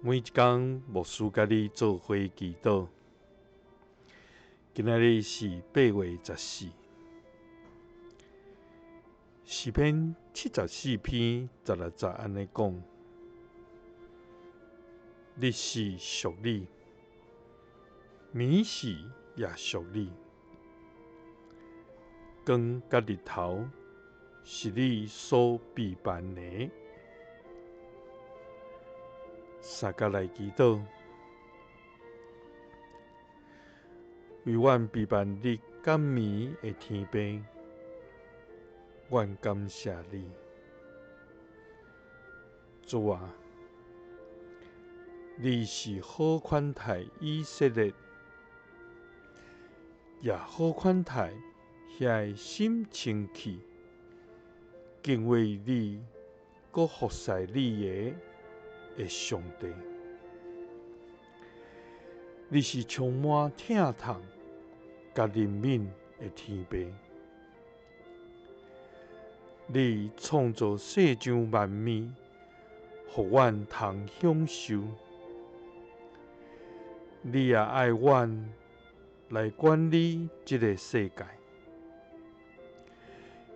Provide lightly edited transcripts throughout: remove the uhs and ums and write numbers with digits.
每一天，牧师甲你做伙祈祷。今仔日是8月14，诗篇74篇16安尼讲：日是属你，暝是也属你，光甲日头是你所备办的。三甲来祈祷，为阮备办日甲暝的天父，阮感谢你。主啊，你是好款待以色列，也好款待遐心清气、敬畏你、搁服侍你的上帝。你是充满疼痛甲怜悯的天父。你创造世上万物，互阮通享受。你也爱阮来管理这个世界，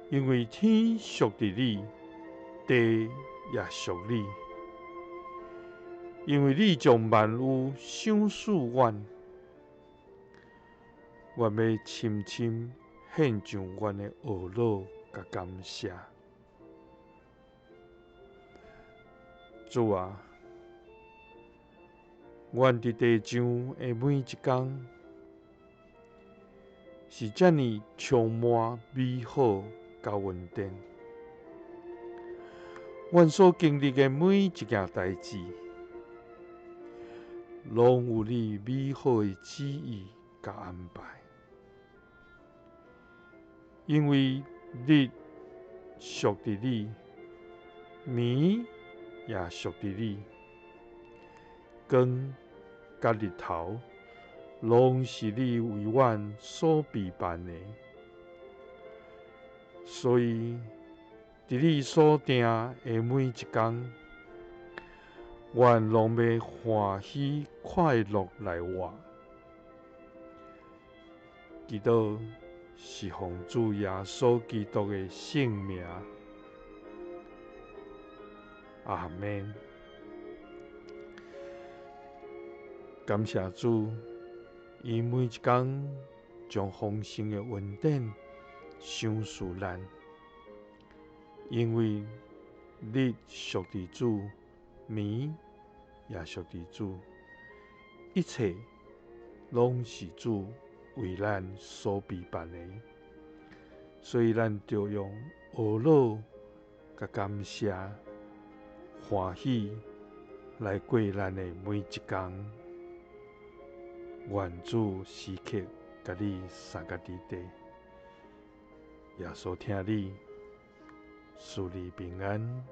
因为天属于你，地也属你。因为你将万物赏赐阮，阮要深深献上阮的懊恼甲感谢。主啊，阮伫地上的每一天，是遮尔充满美好甲稳定。阮所经历的每一件代志，拢有你美好的旨意甲安排。因为日属于你，暝也属于你，光甲日头拢是你为阮所备办的。所以，伫你所定的每一天，阮拢要欢喜快乐来活。祈祷是奉主耶稣基督的圣名，阿们。感谢主，伊每一天将丰盛的恩典赏赐咱，因为日属于主，暝也属于主，一切拢是主为咱所备办的，所以咱就用懊恼、甲感谢、欢喜来过咱的每一天。愿主时刻甲你三甲伫地，耶稣听你，赐你平安。